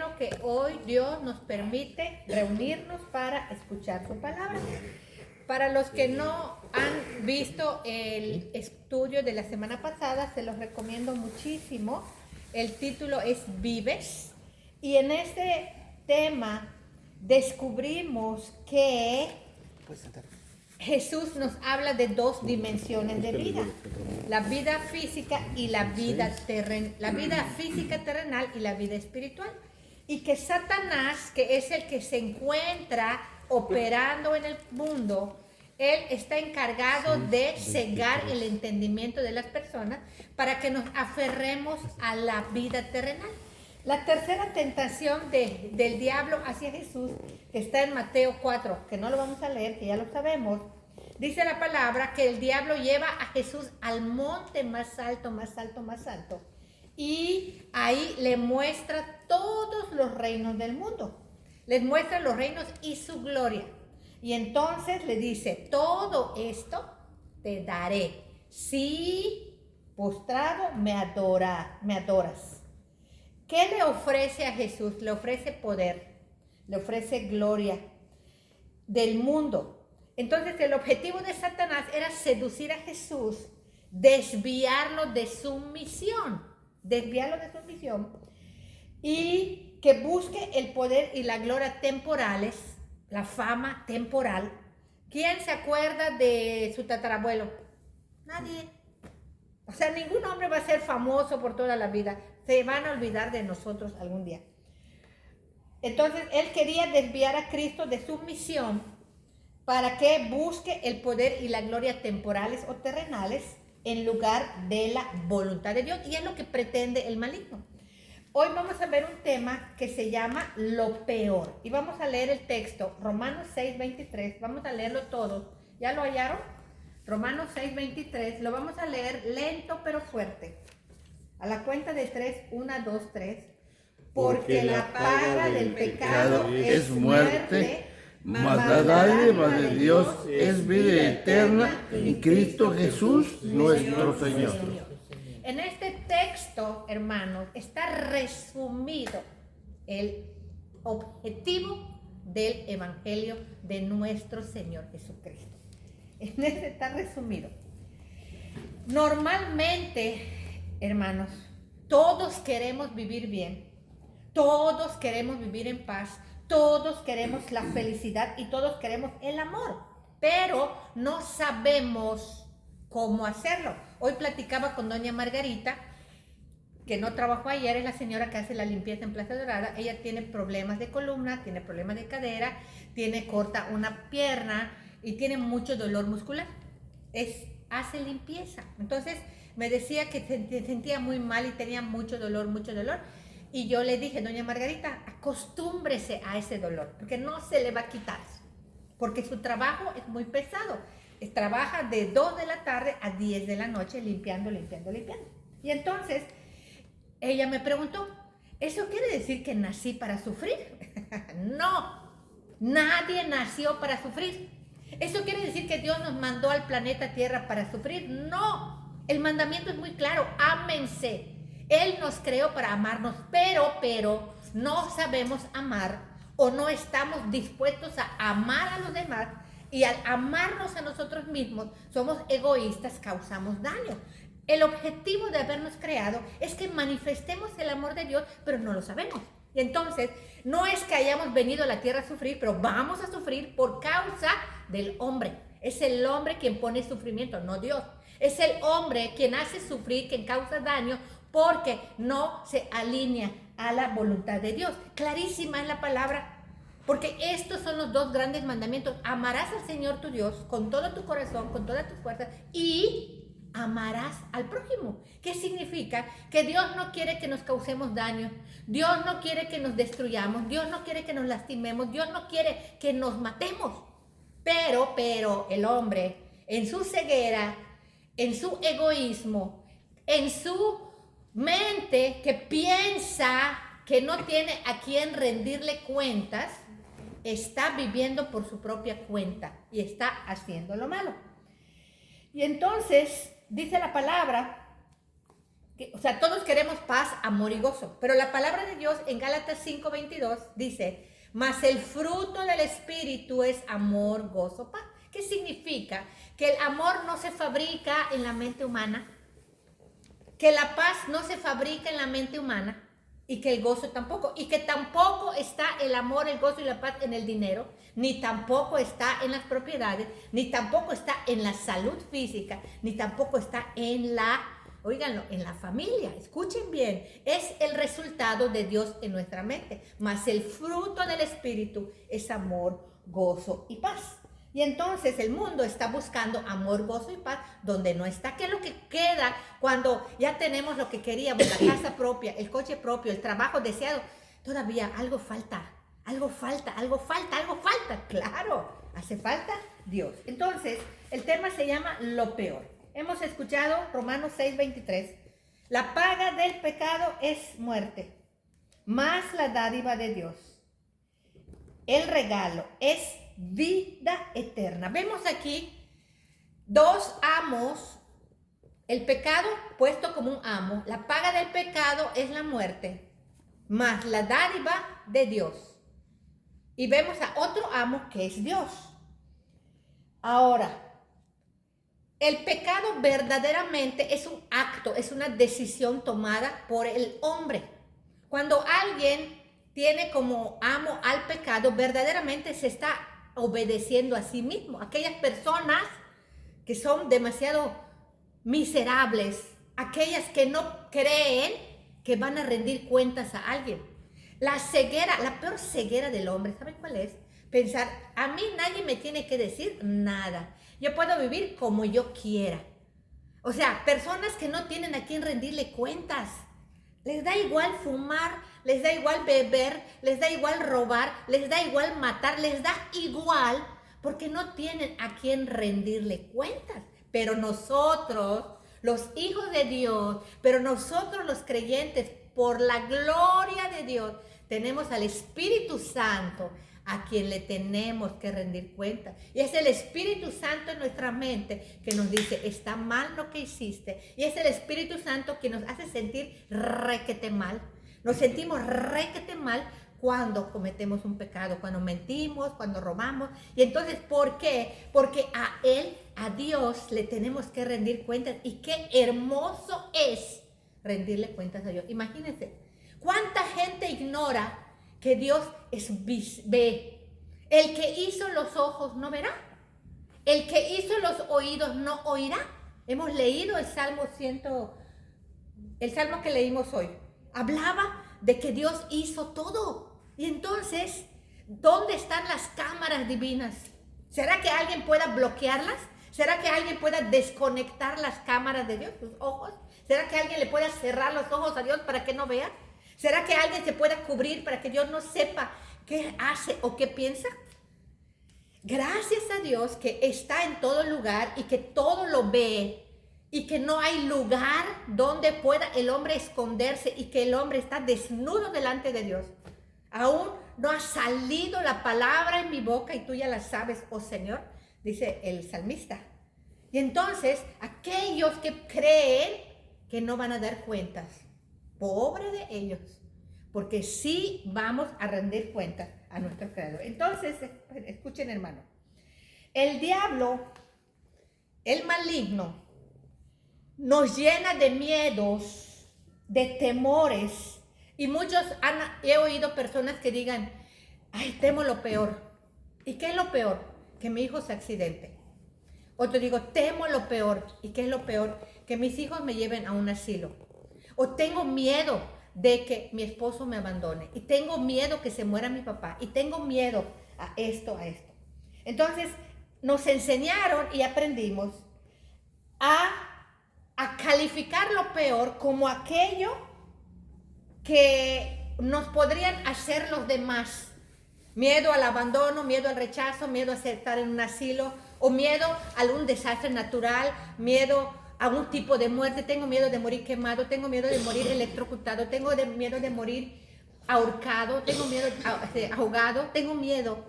bueno que hoy Dios nos permite reunirnos para escuchar su palabra. Para los que no han visto el estudio de la semana pasada, se los recomiendo muchísimo. El título es Vives. Y en este tema descubrimos que Jesús nos habla de dos dimensiones de vida. La vida física y la vida física terrenal y la vida espiritual. Y que Satanás, que es el que se encuentra operando en el mundo, él está encargado de cegar el entendimiento de las personas para que nos aferremos a la vida terrenal. La tercera tentación del diablo hacia Jesús, que está en Mateo 4, que no lo vamos a leer, que ya lo sabemos, dice la palabra que el diablo lleva a Jesús al monte más alto, más alto, más alto, y ahí le muestra todos los reinos del mundo. Les muestra los reinos y su gloria. Y entonces le dice, todo esto te daré si postrado me adoras. ¿Qué le ofrece a Jesús? Le ofrece poder, le ofrece gloria del mundo. Entonces el objetivo de Satanás era seducir a Jesús, desviarlo de su misión, y que busque el poder y la gloria temporales, la fama temporal. ¿Quién se acuerda de su tatarabuelo? Nadie. O sea, ningún hombre va a ser famoso por toda la vida. Se van a olvidar de nosotros algún día. Entonces, él quería desviar a Cristo de su misión para que busque el poder y la gloria temporales o terrenales en lugar de la voluntad de Dios. Y es lo que pretende el maligno. Hoy vamos a ver un tema que se llama lo peor. Y vamos a leer el texto, Romanos 6:23. Vamos a leerlo todos. ¿Ya lo hallaron? Romanos 6:23. Lo vamos a leer lento pero fuerte. A la cuenta de 3, 1, 2, 3. Porque la paga del pecado es muerte, mas la dádiva de Dios es vida eterna en Cristo Jesús nuestro Señor. En este texto, hermanos, está resumido el objetivo del Evangelio de nuestro Señor Jesucristo. En este está resumido. Normalmente, hermanos, todos queremos vivir bien, todos queremos vivir en paz, todos queremos la felicidad y todos queremos el amor, pero no sabemos cómo hacerlo. Hoy platicaba con doña Margarita, que no trabajó ayer, es la señora que hace la limpieza en Plaza Dorada. Ella tiene problemas de columna, tiene problemas de cadera, tiene corta una pierna y tiene mucho dolor muscular. Hace limpieza. Entonces me decía que se sentía muy mal y tenía mucho dolor. Y yo le dije, doña Margarita, acostúmbrese a ese dolor, porque no se le va a quitar, porque su trabajo es muy pesado. Trabaja de 2 de la tarde a 10 de la noche limpiando. Y entonces ella me preguntó, ¿eso quiere decir que nací para sufrir? No, nadie nació para sufrir. ¿Eso quiere decir que Dios nos mandó al planeta Tierra para sufrir? No, el mandamiento es muy claro, ámense. Él nos creó para amarnos, pero no sabemos amar o no estamos dispuestos a amar a los demás. Y al amarnos a nosotros mismos, somos egoístas, causamos daño. El objetivo de habernos creado es que manifestemos el amor de Dios, pero no lo sabemos. Y entonces, no es que hayamos venido a la tierra a sufrir, pero vamos a sufrir por causa del hombre. Es el hombre quien pone sufrimiento, no Dios. Es el hombre quien hace sufrir, quien causa daño, porque no se alinea a la voluntad de Dios. Clarísima es la palabra. Porque estos son los dos grandes mandamientos. Amarás al Señor tu Dios con todo tu corazón, con todas tus fuerzas, y amarás al prójimo. ¿Qué significa? Que Dios no quiere que nos causemos daño. Dios no quiere que nos destruyamos. Dios no quiere que nos lastimemos. Dios no quiere que nos matemos. Pero el hombre, en su ceguera, en su egoísmo, en su mente que piensa que no tiene a quien rendirle cuentas, está viviendo por su propia cuenta y está haciendo lo malo. Y entonces dice la palabra O sea, todos queremos paz, amor y gozo. Pero la palabra de Dios en Gálatas 5:22 dice, mas el fruto del Espíritu es amor, gozo, paz. ¿Qué significa? Que el amor no se fabrica en la mente humana, que la paz no se fabrica en la mente humana y que el gozo tampoco. Y que tampoco está el amor, el gozo y la paz en el dinero, ni tampoco está en las propiedades, ni tampoco está en la salud física, ni tampoco está en la, óiganlo, en la familia. Escuchen bien, es el resultado de Dios en nuestra mente. Mas el fruto del Espíritu es amor, gozo y paz. Y entonces el mundo está buscando amor, gozo y paz donde no está. ¿Qué es lo que queda cuando ya tenemos lo que queríamos? La casa propia, el coche propio, el trabajo deseado. Todavía algo falta, algo falta, algo falta, algo falta. Claro, hace falta Dios. Entonces, el tema se llama lo peor. Hemos escuchado Romanos 6:23. La paga del pecado es muerte, más la dádiva de Dios, el regalo es vida eterna. Vemos aquí dos amos, el pecado puesto como un amo, la paga del pecado es la muerte, más la dádiva de Dios. Y vemos a otro amo que es Dios. Ahora, el pecado verdaderamente es un acto, es una decisión tomada por el hombre. Cuando alguien tiene como amo al pecado, verdaderamente se está obedeciendo a sí mismo. Aquellas personas que son demasiado miserables, aquellas que no creen que van a rendir cuentas a alguien. La ceguera, la peor ceguera del hombre, ¿saben cuál es? Pensar, a mí nadie me tiene que decir nada. Yo puedo vivir como yo quiera. O sea, personas que no tienen a quien rendirle cuentas. Les da igual fumar, les da igual beber, les da igual robar, les da igual matar, les da igual porque no tienen a quien rendirle cuentas. Pero nosotros, los hijos de Dios, pero nosotros los creyentes, por la gloria de Dios, tenemos al Espíritu Santo a quien le tenemos que rendir cuentas. Y es el Espíritu Santo en nuestra mente que nos dice, está mal lo que hiciste. Y es el Espíritu Santo que nos hace sentir requete mal. Nos sentimos requete mal cuando cometemos un pecado, cuando mentimos, cuando robamos. Y entonces, ¿por qué? Porque a Él, a Dios, le tenemos que rendir cuentas. Y qué hermoso es rendirle cuentas a Dios. Imagínense, ¿cuánta gente ignora que Dios ve? El que hizo los ojos no verá. El que hizo los oídos no oirá. Hemos leído el Salmo que leímos hoy. Hablaba de que Dios hizo todo. Y entonces, ¿dónde están las cámaras divinas? ¿Será que alguien pueda bloquearlas? ¿Será que alguien pueda desconectar las cámaras de Dios, sus ojos? ¿Será que alguien le pueda cerrar los ojos a Dios para que no vea? ¿Será que alguien se pueda cubrir para que Dios no sepa qué hace o qué piensa? Gracias a Dios que está en todo lugar y que todo lo ve y que no hay lugar donde pueda el hombre esconderse y que el hombre está desnudo delante de Dios. Aún no ha salido la palabra en mi boca y tú ya la sabes, oh Señor, dice el salmista. Y entonces, aquellos que creen que no van a dar cuentas, pobre de ellos, porque sí vamos a rendir cuentas a nuestro Creador. Entonces, escuchen, hermano, el diablo, el maligno, nos llena de miedos, de temores, y muchos he oído personas que digan, ay, temo lo peor. ¿Y qué es lo peor? Que mi hijo se accidente. Otro digo, temo lo peor. ¿Y qué es lo peor? Que mis hijos me lleven a un asilo. O tengo miedo de que mi esposo me abandone. Y tengo miedo que se muera mi papá. Y tengo miedo a esto, a esto. Entonces, nos enseñaron y aprendimos a calificar lo peor como aquello que nos podrían hacer los demás. Miedo al abandono, miedo al rechazo, miedo a estar en un asilo, o miedo a un desastre natural, miedo a un tipo de muerte. Tengo miedo de morir quemado, tengo miedo de morir electrocutado, tengo miedo de morir ahorcado, tengo miedo ahogado, tengo miedo.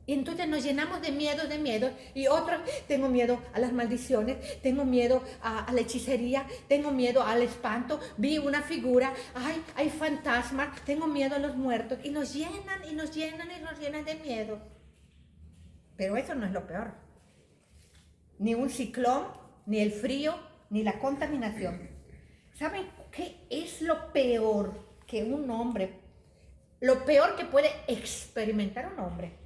Y entonces nos llenamos de miedo, y otros, tengo miedo a las maldiciones, tengo miedo a la hechicería, tengo miedo al espanto, vi una figura, ay, hay fantasmas, tengo miedo a los muertos, y nos llenan, y nos llenan, y nos llenan de miedo. Pero eso no es lo peor. Ni un ciclón, ni el frío, ni la contaminación. ¿Saben qué es lo peor que un hombre, lo peor que puede experimentar un hombre?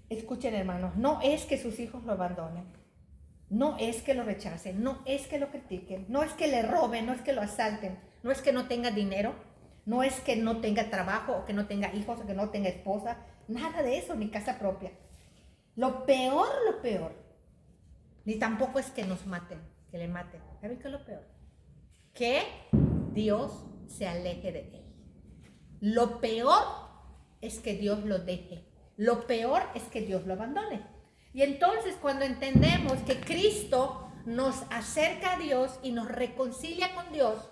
Escuchen, hermanos, no es que sus hijos lo abandonen, no es que lo rechacen, no es que lo critiquen, no es que le roben, no es que lo asalten, no es que no tenga dinero, no es que no tenga trabajo, o que no tenga hijos, o que no tenga esposa, nada de eso, ni casa propia. Lo peor, ni tampoco es que nos maten, que le maten. ¿Saben qué es lo peor? Que Dios se aleje de él. Lo peor es que Dios lo deje. Lo peor es que Dios lo abandone. Y entonces cuando entendemos que Cristo nos acerca a Dios y nos reconcilia con Dios,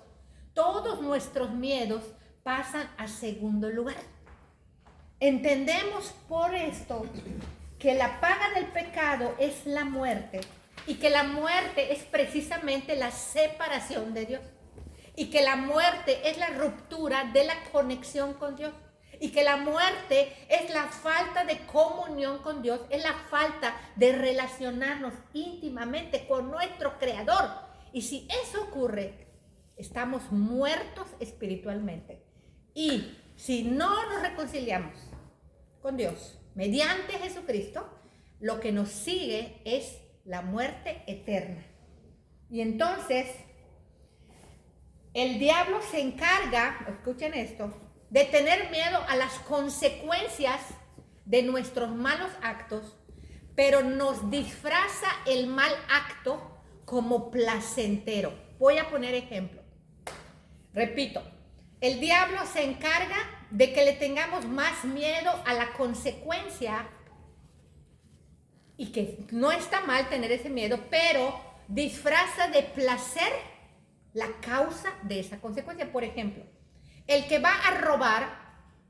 todos nuestros miedos pasan a segundo lugar. Entendemos por esto que la paga del pecado es la muerte, y que la muerte es precisamente la separación de Dios, y que la muerte es la ruptura de la conexión con Dios, y que la muerte es la falta de comunión con Dios, es la falta de relacionarnos íntimamente con nuestro Creador. Y si eso ocurre, estamos muertos espiritualmente. Y si no nos reconciliamos con Dios mediante Jesucristo, lo que nos sigue es la muerte eterna. Y entonces, el diablo se encarga, escuchen esto, de tener miedo a las consecuencias de nuestros malos actos, pero nos disfraza el mal acto como placentero. Voy a poner ejemplo. Repito, el diablo se encarga de que le tengamos más miedo a la consecuencia, y que no está mal tener ese miedo, pero disfraza de placer la causa de esa consecuencia. Por ejemplo, el que va a robar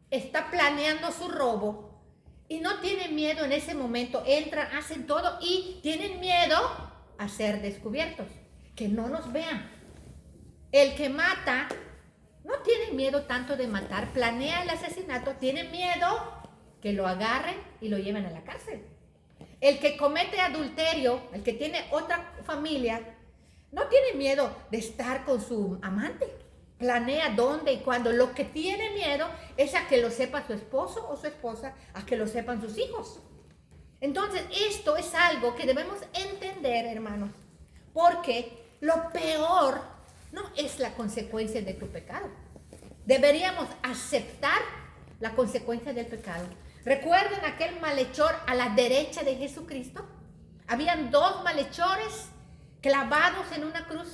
está planeando su robo y no tiene miedo en ese momento, entran, hacen todo y tienen miedo a ser descubiertos, que no nos vean. El que mata no tiene miedo tanto de matar, planea el asesinato, tiene miedo que lo agarren y lo lleven a la cárcel. El que comete adulterio, el que tiene otra familia, no tiene miedo de estar con su amante. Planea dónde y cuándo. Lo que tiene miedo es a que lo sepa su esposo o su esposa, a que lo sepan sus hijos. Entonces, esto es algo que debemos entender, hermanos, porque lo peor no es la consecuencia de tu pecado. Deberíamos aceptar la consecuencia del pecado. ¿Recuerdan aquel malhechor a la derecha de Jesucristo? Habían dos malhechores clavados en una cruz.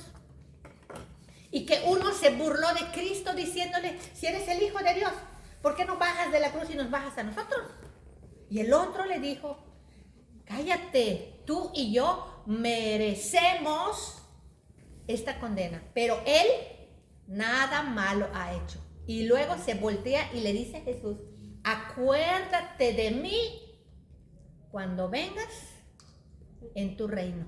Y que uno se burló de Cristo diciéndole, si eres el Hijo de Dios, ¿por qué no bajas de la cruz y nos bajas a nosotros? Y el otro le dijo, cállate, tú y yo merecemos esta condena, pero él nada malo ha hecho. Y luego se voltea y le dice a Jesús, acuérdate de mí cuando vengas en tu reino.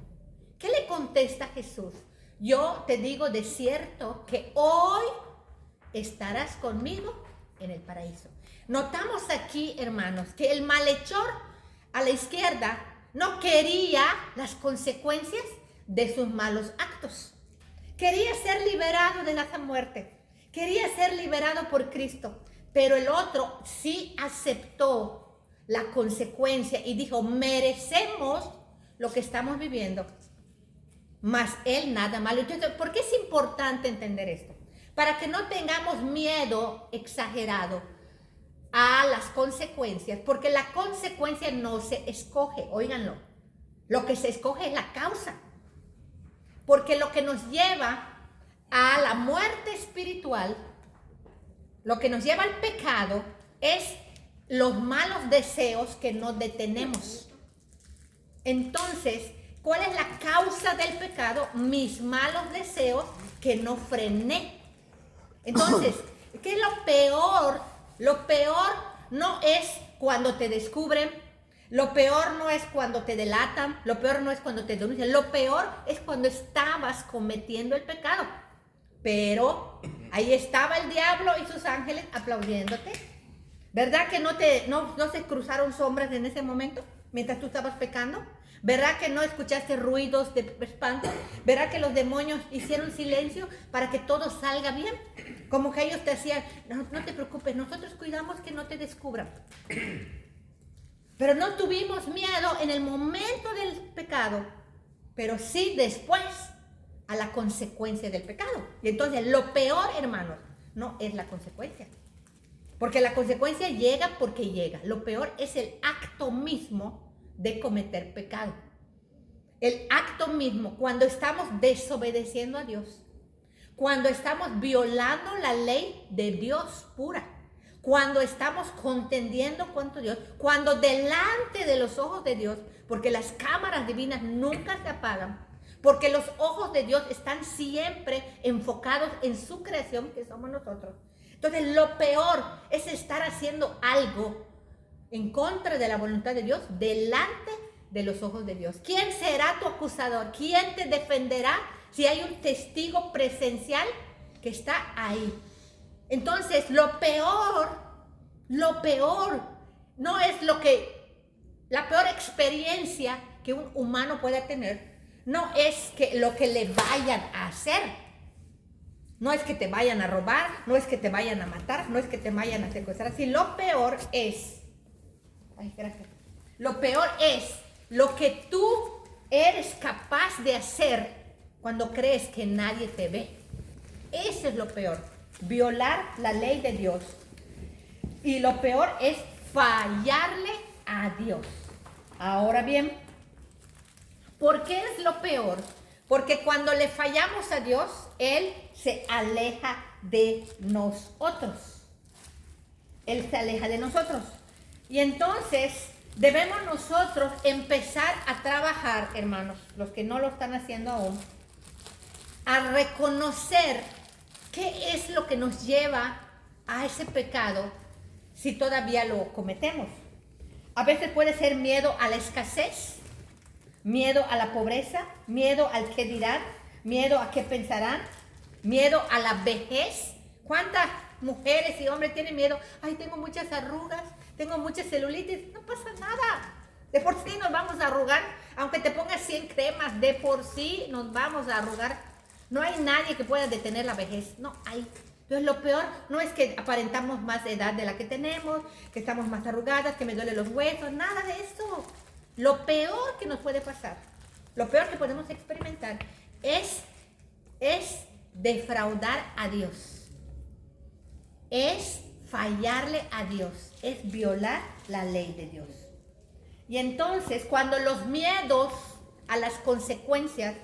¿Qué le contesta Jesús? Yo te digo de cierto que hoy estarás conmigo en el paraíso. Notamos aquí, hermanos, que el malhechor a la izquierda no quería las consecuencias de sus malos actos. Quería ser liberado de la muerte. Quería ser liberado por Cristo. Pero el otro sí aceptó la consecuencia y dijo, merecemos lo que estamos viviendo. Mas él nada malo. Entonces, ¿por qué es importante entender esto? Para que no tengamos miedo exagerado a las consecuencias, porque la consecuencia no se escoge, óiganlo. Lo que se escoge es la causa. Porque lo que nos lleva a la muerte espiritual, lo que nos lleva al pecado, es los malos deseos que no detenemos. Entonces, ¿cuál es la causa del pecado? Mis malos deseos que no frené. Entonces, ¿qué es lo peor? Lo peor no es cuando te descubren. Lo peor no es cuando te delatan. Lo peor no es cuando te denuncian. Lo peor es cuando estabas cometiendo el pecado. Pero ahí estaba el diablo y sus ángeles aplaudiéndote. ¿Verdad que no se cruzaron sombras en ese momento mientras tú estabas pecando? ¿Verdad que no escuchaste ruidos de espanto? ¿Verdad que los demonios hicieron silencio para que todo salga bien? Como que ellos te hacían, no te preocupes, nosotros cuidamos que no te descubran. Pero no tuvimos miedo en el momento del pecado, pero sí después a la consecuencia del pecado. Y entonces lo peor, hermanos, no es la consecuencia. Porque la consecuencia llega porque llega. Lo peor es el acto mismo de cometer pecado. El acto mismo, cuando estamos desobedeciendo a Dios, cuando estamos violando la ley de Dios pura, cuando estamos contendiendo contra Dios, cuando delante de los ojos de Dios, porque las cámaras divinas nunca se apagan, porque los ojos de Dios están siempre enfocados en su creación, que somos nosotros. Entonces, lo peor es estar haciendo algo en contra de la voluntad de Dios delante de los ojos de Dios. ¿Quién será tu acusador? ¿Quién te defenderá si hay un testigo presencial que está ahí? Entonces, lo peor no es la peor experiencia que un humano pueda tener, no es que lo que le vayan a hacer. No es que te vayan a robar, no es que te vayan a matar, no es que te vayan a secuestrar. Si lo peor es, lo peor es lo que tú eres capaz de hacer cuando crees que nadie te ve. Eso es lo peor, violar la ley de Dios. Y lo peor es fallarle a Dios. Ahora bien, ¿por qué es lo peor? Porque cuando le fallamos a Dios, Él se aleja de nosotros. Él se aleja de nosotros. Y entonces debemos nosotros empezar a trabajar, hermanos, los que no lo están haciendo aún, a reconocer qué es lo que nos lleva a ese pecado si todavía lo cometemos. A veces puede ser miedo a la escasez, miedo a la pobreza, miedo al qué dirán, miedo a qué pensarán, miedo a la vejez. ¿Cuántas mujeres y hombres tienen miedo? Ay, tengo muchas arrugas, tengo mucha celulitis. No pasa nada. De por sí nos vamos a arrugar. Aunque te pongas 100 cremas, de por sí nos vamos a arrugar. No hay nadie que pueda detener la vejez. No hay. Entonces lo peor no es que aparentamos más edad de la que tenemos, que estamos más arrugadas, que me duelen los huesos, nada de eso. Lo peor que nos puede pasar, lo peor que podemos experimentar es defraudar a Dios. Es fallarle a Dios, es violar la ley de Dios. Y entonces, cuando los miedos a las consecuencias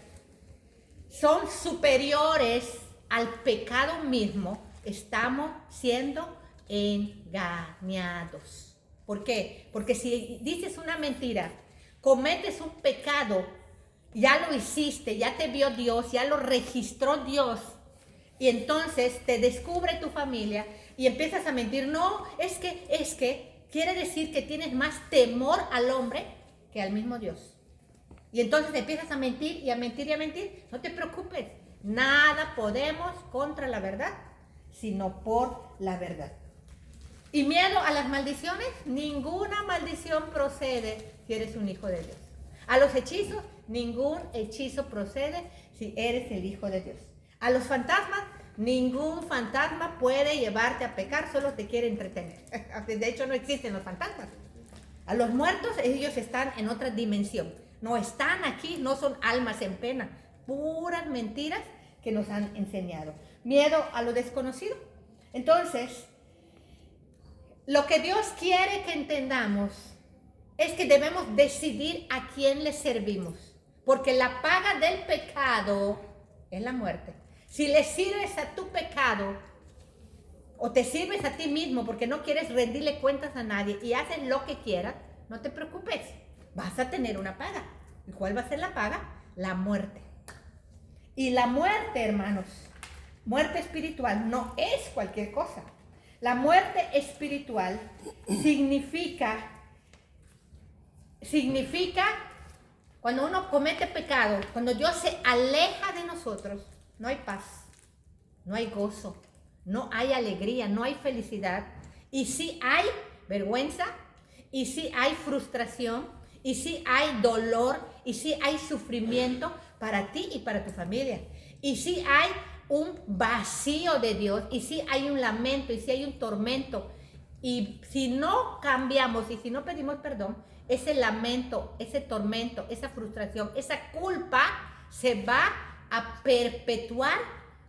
son superiores al pecado mismo, estamos siendo engañados. ¿Por qué? Porque si dices una mentira, cometes un pecado, ya lo hiciste, ya te vio Dios, ya lo registró Dios, y entonces te descubre tu familia y empiezas a mentir. No, es que quiere decir que tienes más temor al hombre que al mismo Dios. Y entonces empiezas a mentir y a mentir y a mentir. No te preocupes, nada podemos contra la verdad, sino por la verdad. ¿Y miedo a las maldiciones? Ninguna maldición procede si eres un hijo de Dios. A los hechizos, ningún hechizo procede si eres el hijo de Dios. A los fantasmas, ningún fantasma puede llevarte a pecar, solo te quiere entretener. De hecho, no existen los fantasmas. A los muertos, ellos están en otra dimensión. No están aquí, no son almas en pena. Puras mentiras que nos han enseñado. Miedo a lo desconocido. Entonces, lo que Dios quiere que entendamos es que debemos decidir a quién le servimos. Porque la paga del pecado es la muerte. Si le sirves a tu pecado o te sirves a ti mismo porque no quieres rendirle cuentas a nadie y haces lo que quieras, no te preocupes, vas a tener una paga. ¿Y cuál va a ser la paga? La muerte. Y la muerte, hermanos, muerte espiritual no es cualquier cosa. La muerte espiritual significa cuando uno comete pecado, cuando Dios se aleja de nosotros, no hay paz, no hay gozo, no hay alegría, no hay felicidad. Y sí hay vergüenza, y sí hay frustración, y sí hay dolor, y sí hay sufrimiento para ti y para tu familia. Y sí hay un vacío de Dios, y sí hay un lamento, y sí hay un tormento. Y si no cambiamos y si no pedimos perdón, ese lamento, ese tormento, esa frustración, esa culpa se va a perpetuar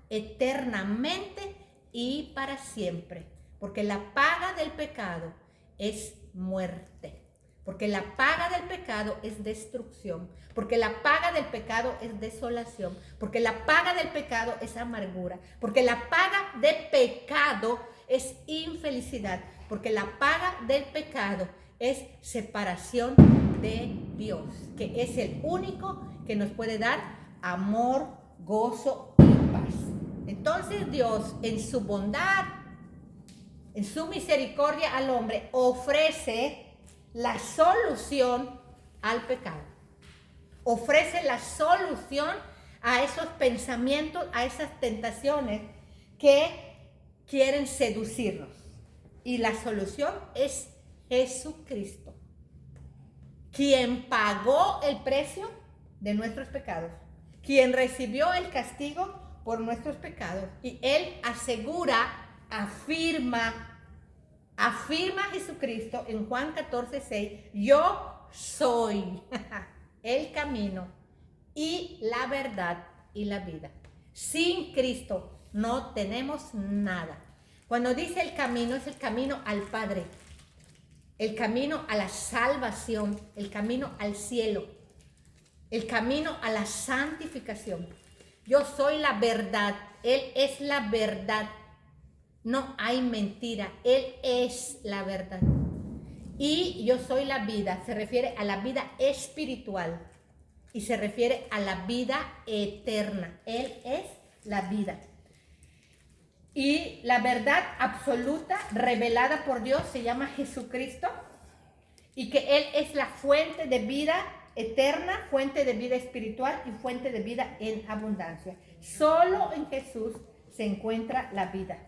eternamente y para siempre. Porque la paga del pecado es muerte. Porque la paga del pecado es destrucción. Porque la paga del pecado es desolación. Porque la paga del pecado es amargura. Porque la paga del pecado es infelicidad. Porque la paga del pecado es separación de Dios, que es el único que nos puede dar amor, gozo y paz. Entonces Dios, en su bondad, en su misericordia al hombre, ofrece la solución al pecado. Ofrece la solución a esos pensamientos, a esas tentaciones que quieren seducirnos. Y la solución es Jesucristo, quien pagó el precio de nuestros pecados, quien recibió el castigo por nuestros pecados. Y Él afirma a Jesucristo en Juan 14:6, yo soy el camino y la verdad y la vida. Sin Cristo no tenemos nada. Cuando dice el camino, es el camino al Padre, el camino a la salvación, el camino al cielo, el camino a la santificación. Yo soy la verdad, Él es la verdad. No hay mentira, Él es la verdad. Y yo soy la vida, se refiere a la vida espiritual y se refiere a la vida eterna. Él es la vida. Y la verdad absoluta revelada por Dios se llama Jesucristo, y que Él es la fuente de vida eterna, fuente de vida espiritual y fuente de vida en abundancia. Solo en Jesús se encuentra la vida.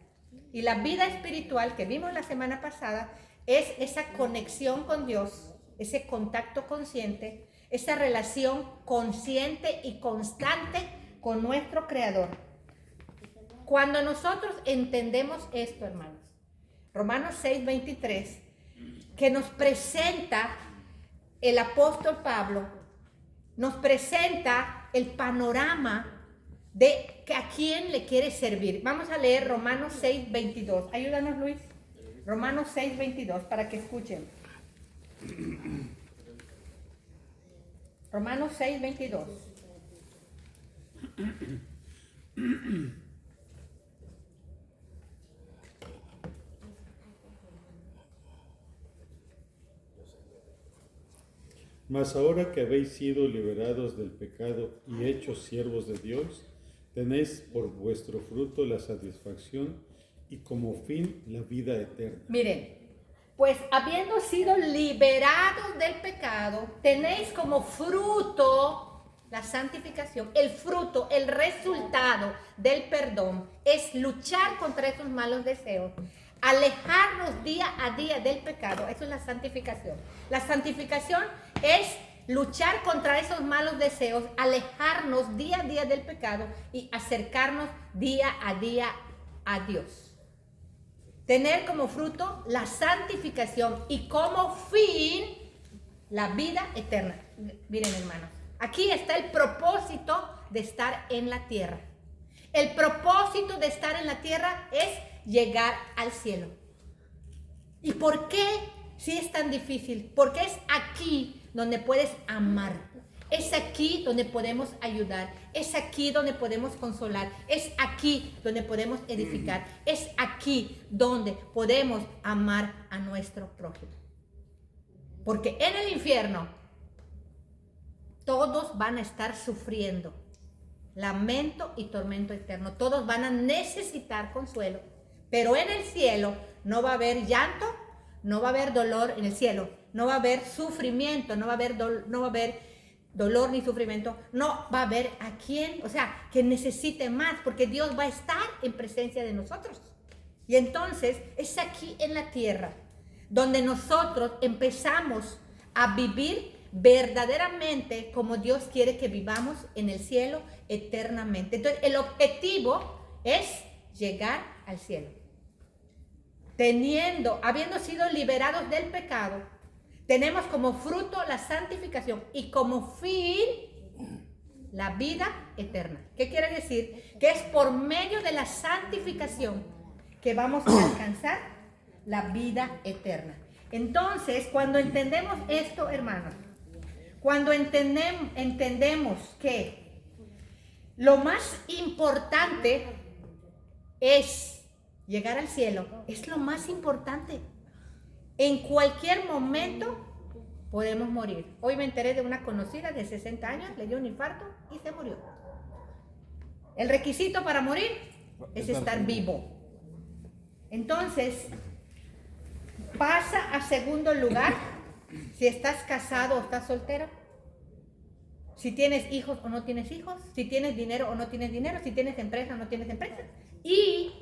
Y la vida espiritual que vimos la semana pasada es esa conexión con Dios, ese contacto consciente, esa relación consciente y constante con nuestro Creador. Cuando nosotros entendemos esto, hermanos, Romanos 6:23, que nos presenta el apóstol Pablo, nos presenta el panorama de a quién le quiere servir. Vamos a leer Romanos 6:22. Ayúdanos, Luis. Romanos 6:22 para que escuchen. Romanos 6:22. Mas ahora que habéis sido liberados del pecado y hechos siervos de Dios, tenéis por vuestro fruto la satisfacción y como fin la vida eterna. Miren, pues habiendo sido liberados del pecado, tenéis como fruto la santificación. El fruto, el resultado del perdón es luchar contra esos malos deseos, alejarnos día a día del pecado. Eso es la santificación. La santificación es luchar contra esos malos deseos, alejarnos día a día del pecado y acercarnos día a día a Dios. Tener como fruto la santificación y como fin la vida eterna. Miren, hermanos, aquí está el propósito de estar en la tierra. El propósito de estar en la tierra es llegar al cielo. ¿Y por qué si es tan difícil? Porque es aquí donde puedes amar. Es aquí donde podemos ayudar. Es aquí donde podemos consolar. Es aquí donde podemos edificar. Es aquí donde podemos amar a nuestro prójimo. Porque en el infierno todos van a estar sufriendo lamento y tormento eterno. Todos van a necesitar consuelo, Pero en el cielo no va a haber llanto, no va a haber dolor en el cielo, no va a haber sufrimiento, no va a haber dolor ni sufrimiento, no va a haber a quien, o sea, que necesite más, porque Dios va a estar en presencia de nosotros. Y entonces es aquí en la tierra donde nosotros empezamos a vivir verdaderamente como Dios quiere que vivamos en el cielo eternamente. Entonces el objetivo es llegar al cielo. Habiendo sido liberados del pecado, tenemos como fruto la santificación y como fin la vida eterna. ¿Qué quiere decir? Que es por medio de la santificación que vamos a alcanzar la vida eterna. Entonces, cuando entendemos esto, hermanos, cuando entendemos que lo más importante es llegar al cielo, es lo más importante. En cualquier momento podemos morir. Hoy me enteré de una conocida de 60 años, le dio un infarto y se murió. El requisito para morir es estar vivo. Entonces, pasa a segundo lugar si estás casado o estás soltero, si tienes hijos o no tienes hijos, si tienes dinero o no tienes dinero, si tienes empresa o no tienes empresa. Y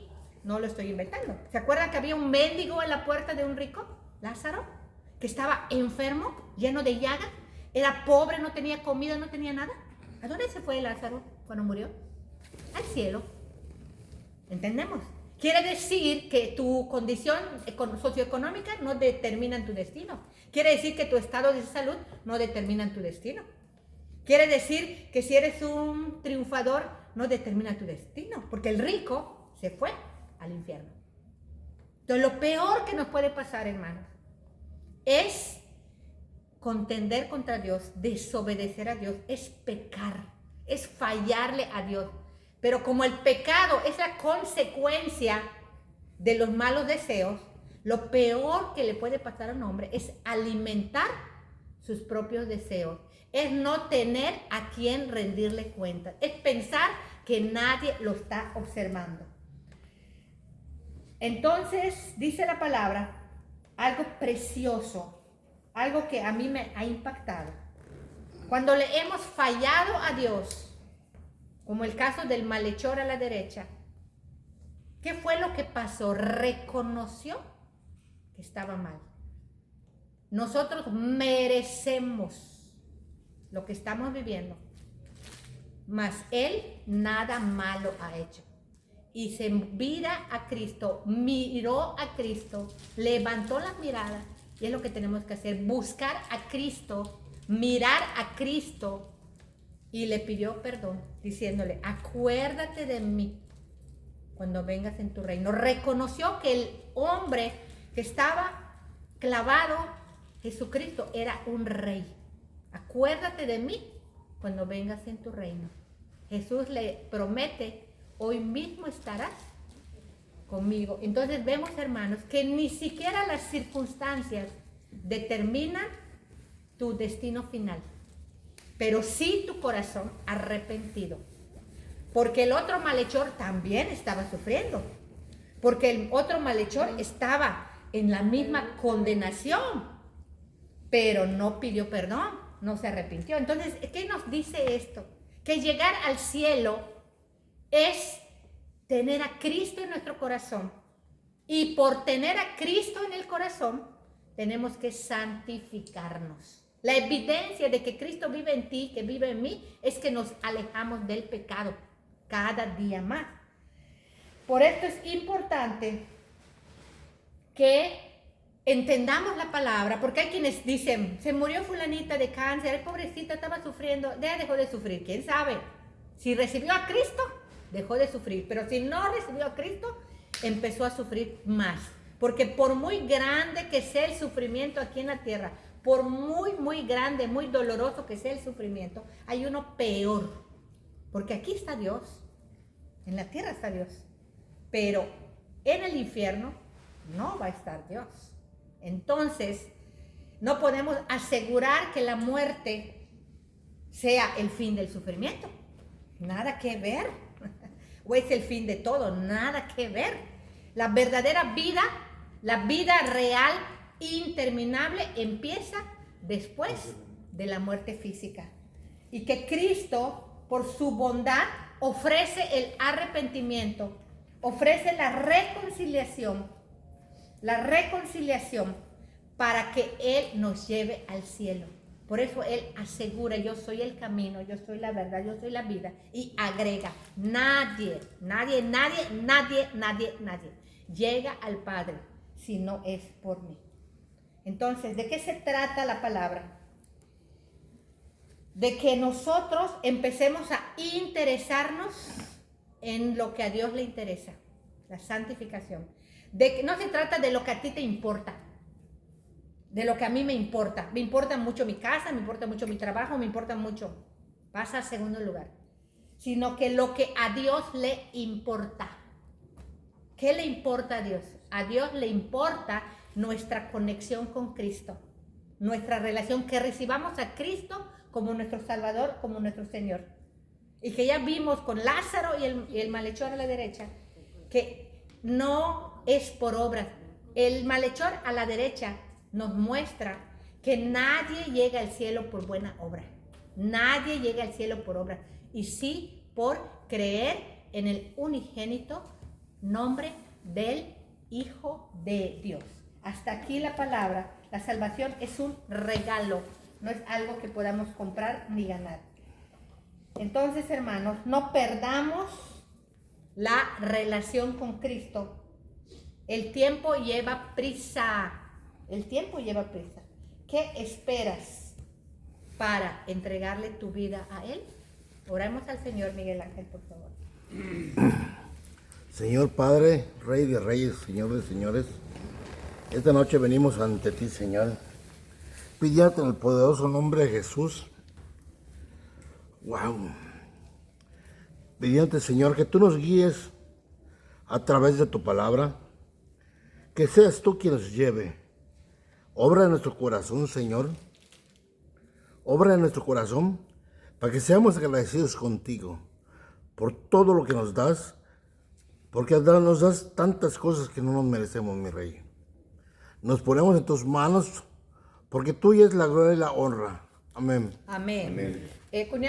no lo estoy inventando. ¿Se acuerdan que había un mendigo en la puerta de un rico, Lázaro, que estaba enfermo, lleno de llagas? Era pobre, no tenía comida, no tenía nada. ¿A dónde se fue Lázaro cuando murió? Al cielo. ¿Entendemos? Quiere decir que tu condición socioeconómica no determina tu destino. Quiere decir que tu estado de salud no determina tu destino. Quiere decir que si eres un triunfador no determina tu destino, porque el rico se fue al infierno. Entonces lo peor que nos puede pasar, hermanos, es contender contra Dios, desobedecer a Dios, es pecar, es fallarle a Dios. Pero como el pecado es la consecuencia de los malos deseos, lo peor que le puede pasar a un hombre es alimentar sus propios deseos, es no tener a quien rendirle cuentas, es pensar que nadie lo está observando. Entonces, dice la palabra, algo precioso, algo que a mí me ha impactado. Cuando le hemos fallado a Dios, como el caso del malhechor a la derecha, ¿qué fue lo que pasó? Reconoció que estaba mal. Nosotros merecemos lo que estamos viviendo, mas él nada malo ha hecho. Y se vira a Cristo, miró a Cristo, levantó la mirada, y es lo que tenemos que hacer, buscar a Cristo, mirar a Cristo, y le pidió perdón, diciéndole, acuérdate de mí cuando vengas en tu reino. Reconoció que el hombre que estaba clavado, Jesucristo, era un rey. Acuérdate de mí cuando vengas en tu reino. Jesús le promete, hoy mismo estarás conmigo. Entonces vemos, hermanos, que ni siquiera las circunstancias determinan tu destino final, pero sí tu corazón arrepentido. Porque el otro malhechor también estaba sufriendo. Porque el otro malhechor estaba en la misma condenación, pero no pidió perdón, no se arrepintió. Entonces, ¿qué nos dice esto? Que llegar al cielo es tener a Cristo en nuestro corazón. Y por tener a Cristo en el corazón, tenemos que santificarnos. La evidencia de que Cristo vive en ti, que vive en mí, es que nos alejamos del pecado cada día más. Por esto es importante que entendamos la palabra, porque hay quienes dicen, se murió fulanita de cáncer, pobrecita, estaba sufriendo, ya dejó de sufrir. ¿Quién sabe? Si recibió a Cristo, dejó de sufrir, pero si no recibió a Cristo, empezó a sufrir más. Porque por muy grande que sea el sufrimiento aquí en la tierra, por muy grande, muy doloroso que sea el sufrimiento, hay uno peor. Porque aquí está Dios, en la tierra está Dios, pero en el infierno no va a estar Dios. Entonces, no podemos asegurar que la muerte sea el fin del sufrimiento. Nada que ver. O es el fin de todo, nada que ver. La verdadera vida, la vida real, interminable, empieza después de la muerte física. Y que Cristo, por su bondad, ofrece el arrepentimiento, ofrece la reconciliación para que Él nos lleve al cielo. Por eso Él asegura, yo soy el camino, yo soy la verdad, yo soy la vida. Y agrega, nadie llega al Padre si no es por mí. Entonces, ¿de qué se trata la palabra? De que nosotros empecemos a interesarnos en lo que a Dios le interesa, la santificación. De que no se trata de lo que a ti te importa, de lo que a mí me importa. Me importa mucho mi casa, me importa mucho mi trabajo, me importa mucho. Pasa a segundo lugar. Sino que lo que a Dios le importa. ¿Qué le importa a Dios? A Dios le importa nuestra conexión con Cristo, nuestra relación, que recibamos a Cristo como nuestro Salvador, como nuestro Señor. Y que ya vimos con Lázaro y el malhechor a la derecha, que no es por obras. El malhechor a la derecha nos muestra que nadie llega al cielo por buena obra. Nadie llega al cielo por obra. Y sí por creer en el unigénito nombre del Hijo de Dios. Hasta aquí la palabra. La salvación es un regalo. No es algo que podamos comprar ni ganar. Entonces, hermanos, no perdamos la relación con Cristo. El tiempo lleva prisa. El tiempo lleva prisa. ¿Qué esperas para entregarle tu vida a Él? Oramos al Señor. Miguel Ángel, por favor. Señor Padre, Rey de Reyes, Señor de Señores, esta noche venimos ante ti, Señor, pidiéndote en el poderoso nombre de Jesús. Wow. Pidiéndote, Señor, que tú nos guíes a través de tu palabra, que seas tú quien nos lleve. Obra en nuestro corazón, Señor. Obra en nuestro corazón para que seamos agradecidos contigo por todo lo que nos das, porque nos das tantas cosas que no nos merecemos, mi Rey. Nos ponemos en tus manos porque tuya es la gloria y la honra. Amén. Amén. Cuñado.